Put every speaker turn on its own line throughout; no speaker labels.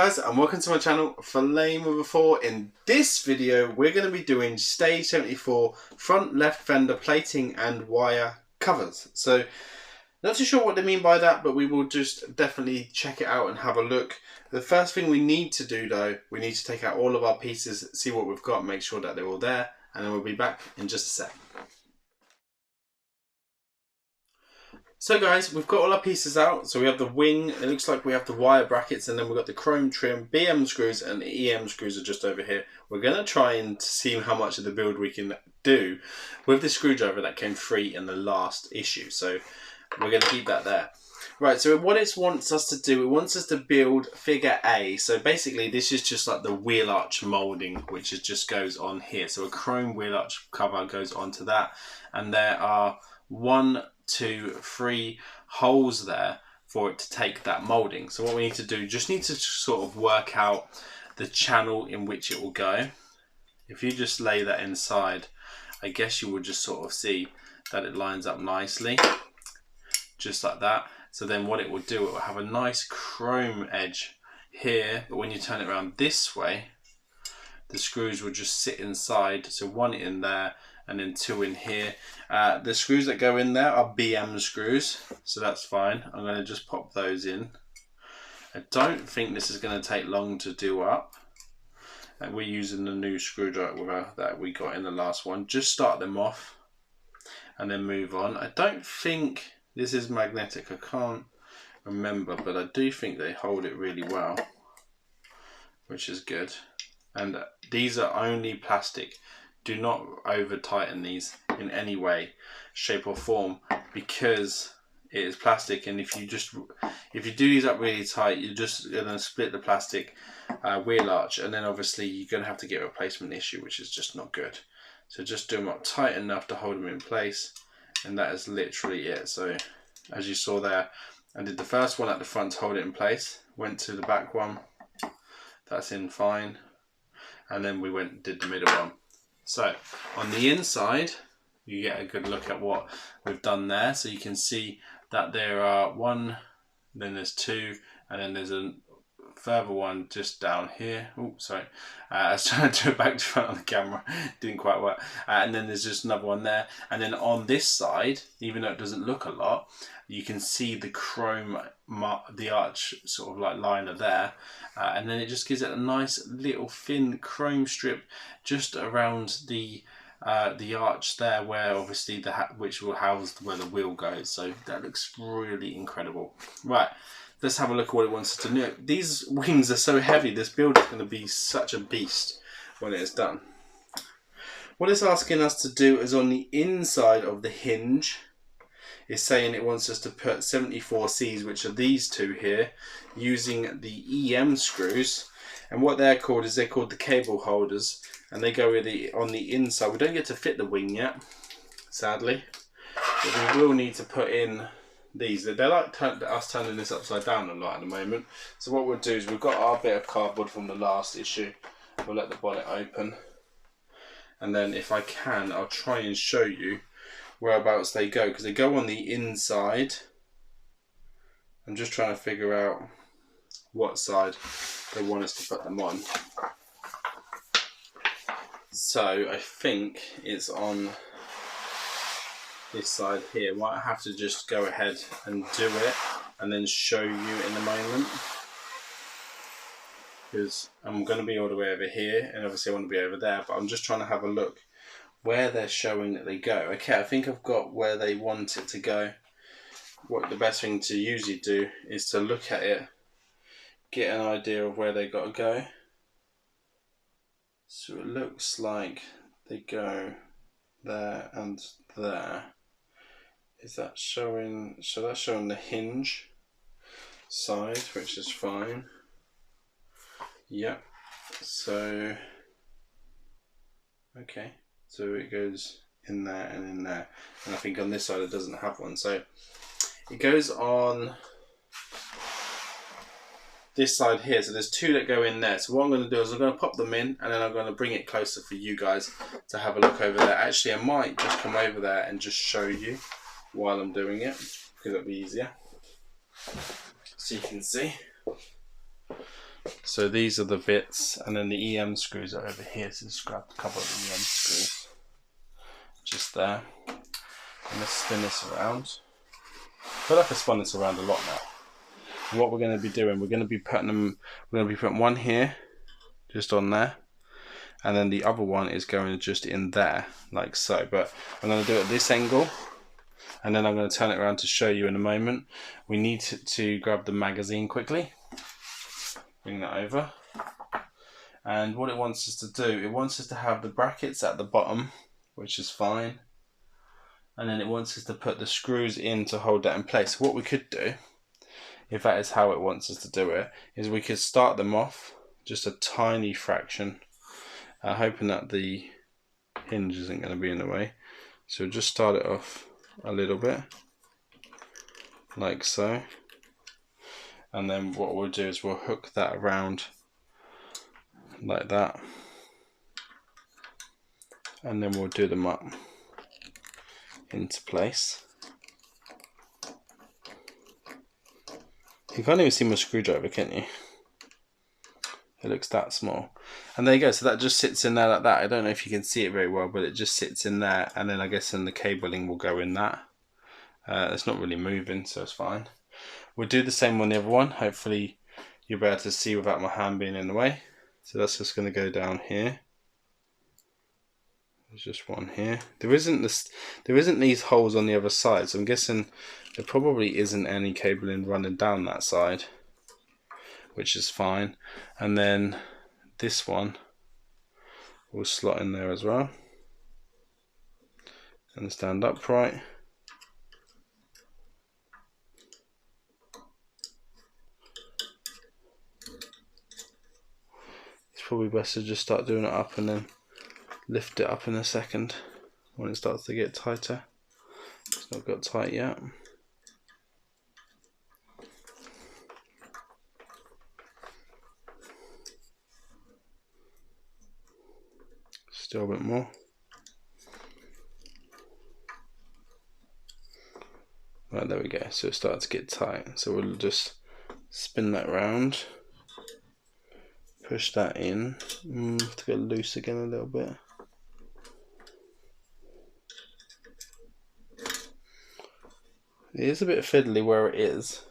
guys, and welcome to my channel, Flame with a 4. In this video, we're going to be doing Stage 74 front left fender plating and wire covers. So, not too sure what they mean by that, but we will just definitely check it out and have a look. The first thing we need to do though, we need to take out all of our pieces, see what we've got, make sure that they're all there, and then we'll be back in just a sec. So guys, we've got all our pieces out. So we have the wing, it looks like we have the wire brackets, and then we've got the chrome trim, BM screws and EM screws are just over here. We're going to try and see how much of the build we can do with the screwdriver that came free in the last issue. So we're going to keep that there. Right, so what it wants us to do, it wants us to build figure A. So basically this is just like the wheel arch moulding, which just goes on here. So a chrome wheel arch cover goes onto that, and there are 1, 2, 3 holes there for it to take that moulding. So what we need to do, just need to sort of work out the channel in which it will go. If you just lay that inside, I guess you will just sort of see that it lines up nicely, just like that. So then what it will do, it will have a nice chrome edge here, but when you turn it around this way, the screws will just sit inside. So 1 in there and then 2 in here. The screws that go in there are BM screws, so that's fine. I'm going to just pop those in. I don't think this is going to take long to do up. And we're using the new screwdriver that we got in the last one. Just start them off and then move on. I don't think this is magnetic, I can't remember, but I do think they hold it really well, which is good. And these are only plastic. Do not over tighten these in any way, shape or form, because it is plastic, and if you do these up really tight, you're just going to split the plastic wheel arch, and then obviously you're going to have to get a replacement issue, which is just not good. So just do them up tight enough to hold them in place, and that is literally it. So as you saw there, I did the first one at the front to hold it in place, went to the back one, that's in fine, and then we went and did the middle one. So on the inside, you get a good look at what we've done there. So you can see that there are 1, then there's 2, and then there's a further one just down here. Oh, sorry. I was trying to do it back to front on the camera. Didn't quite work. And then there's just another one there. And then on this side, even though it doesn't look a lot, you can see the chrome, the arch sort of like liner there. And then it just gives it a nice little thin chrome strip just around the arch there, where obviously which will house where the wheel goes. So that looks really incredible. Right, let's have a look at what it wants us to do. These wings are so heavy, this build is going to be such a beast when it is done. What it's asking us to do is on the inside of the hinge, is saying it wants us to put 74Cs, which are these two here, using the EM screws. And what they're called is, they're called the cable holders, and they go with on the inside. We don't get to fit the wing yet, sadly, but we will need to put in these. They're like us turning this upside down a lot at the moment. So what we'll do is, we've got our bit of cardboard from the last issue. We'll let the bonnet open, and then if I can, I'll try and show you whereabouts they go, because they go on the inside. I'm just trying to figure out what side they want us to put them on. So I think it's on this side here. Might have to just go ahead and do it and then show you in a moment, because I'm going to be all the way over here, and obviously I want to be over there, but I'm just trying to have a look where they're showing that they go. Okay, I think I've got where they want it to go. What the best thing to usually do is to look at it, get an idea of where they got to go. So it looks like they go there and there. Is that showing? So that's showing the hinge side, which is fine. Yep. So okay. So it goes in there and in there. And I think on this side it doesn't have one. So it goes on this side here. So there's 2 that go in there. So what I'm going to do is, I'm going to pop them in, and then I'm going to bring it closer for you guys to have a look over there. Actually, I might just come over there and just show you while I'm doing it, because it'll be easier. So you can see. So these are the bits, and then the EM screws are over here. So just grab a couple of the EM screws, just there. I'm gonna spin this around. I feel like I spun this around a lot now. And what we're going to be doing, we're going to be putting one here, just on there, and then the other one is going just in there, like so. But I'm going to do it at this angle, and then I'm going to turn it around to show you in a moment. We need to grab the magazine quickly, bring that over, and what it wants us to do, it wants us to have the brackets at the bottom, which is fine, and then it wants us to put the screws in to hold that in place. What we could do, if that is how it wants us to do it, is we could start them off just a tiny fraction, hoping that the hinge isn't going to be in the way. So just start it off a little bit, like so, and then what we'll do is we'll hook that around like that, and then we'll do them up into place. You can't even see my screwdriver, can you? It looks that small. And there you go, so that just sits in there like that. I don't know if you can see it very well, but it just sits in there, and then I guess then the cabling will go in that. It's not really moving, so it's fine. We'll do the same on the other one. Hopefully you'll be able to see without my hand being in the way. So that's just going to go down here. There's just one here. There isn't these holes on the other side, so I'm guessing there probably isn't any cabling running down that side, which is fine. And then this one will slot in there as well and stand upright. It's probably best to just start doing it up and then lift it up in a second when it starts to get tighter. It's not got tight yet. Still a bit more. Right, there we go. So it started to get tight. So we'll just spin that round, push that in, to get loose again a little bit. It is a bit fiddly where it is.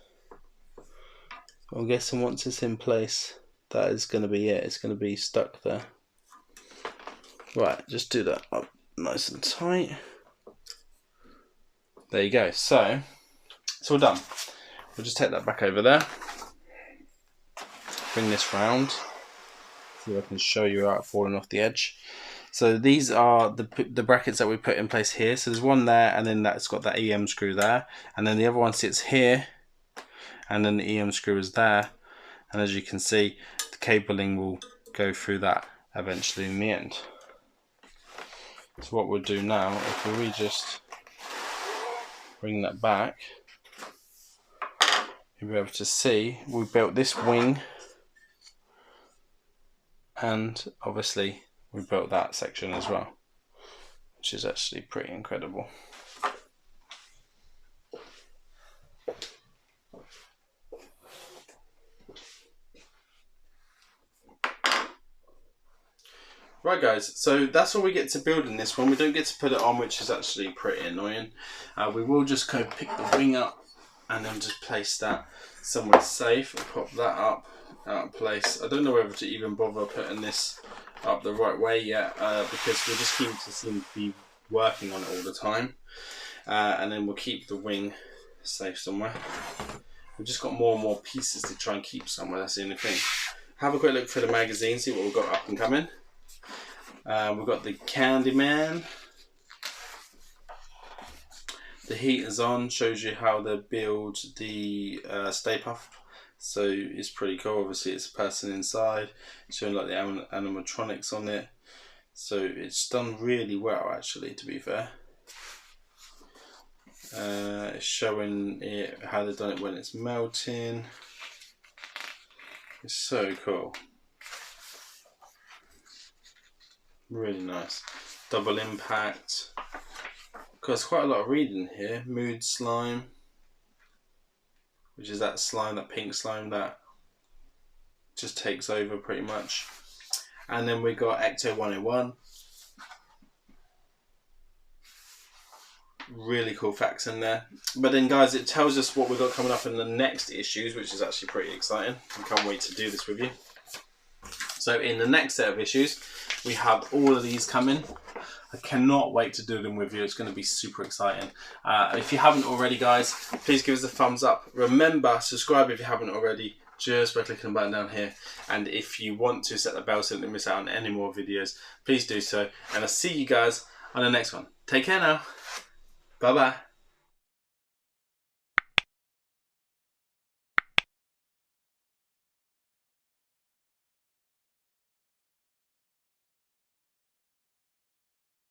I'm guessing once it's in place, that is going to be it. It's going to be stuck there. Right, just do that up nice and tight. There you go. So it's all done. We'll just take that back over there. Bring this round. See if I can show you without falling off the edge. So these are the brackets that we put in place here. So there's one there, and then that's got that EM screw there, and then the other one sits here, and then the EM screw is there. And as you can see, the cabling will go through that eventually in the end. So what we'll do now, if we just bring that back, you'll be able to see we built this wing, and obviously we built that section as well, which is actually pretty incredible. Right guys, so that's all we get to build in this one. We don't get to put it on, which is actually pretty annoying. We will just go pick the wing up and then just place that somewhere safe and pop that up out of place. I don't know whether to even bother putting this up the right way yet, because we'll just keep to seem to be working on it all the time. And then we'll keep the wing safe somewhere. We've just got more and more pieces to try and keep somewhere, that's the only thing. Have a quick look through the magazine, see what we've got up and coming. We've got the Candyman. The heat is on, shows you how they build the Stay Puft. So it's pretty cool. Obviously it's a person inside, showing like the animatronics on it. So it's done really well actually, to be fair. It's showing it how they've done it when it's melting. It's so cool. Really nice. Double impact. There's quite a lot of reading here. Mood slime, which is that slime, that pink slime that just takes over pretty much. And then we got Ecto-101. Really cool facts in there. But then guys, it tells us what we've got coming up in the next issues, which is actually pretty exciting. I can't wait to do this with you. So in the next set of issues, we have all of these coming. I cannot wait to do them with you. It's going to be super exciting. If you haven't already, guys, please give us a thumbs up. Remember, subscribe if you haven't already, just by clicking the button down here. And if you want to set the bell so that you don't miss out on any more videos, please do so. And I'll see you guys on the next one. Take care now. Bye-bye.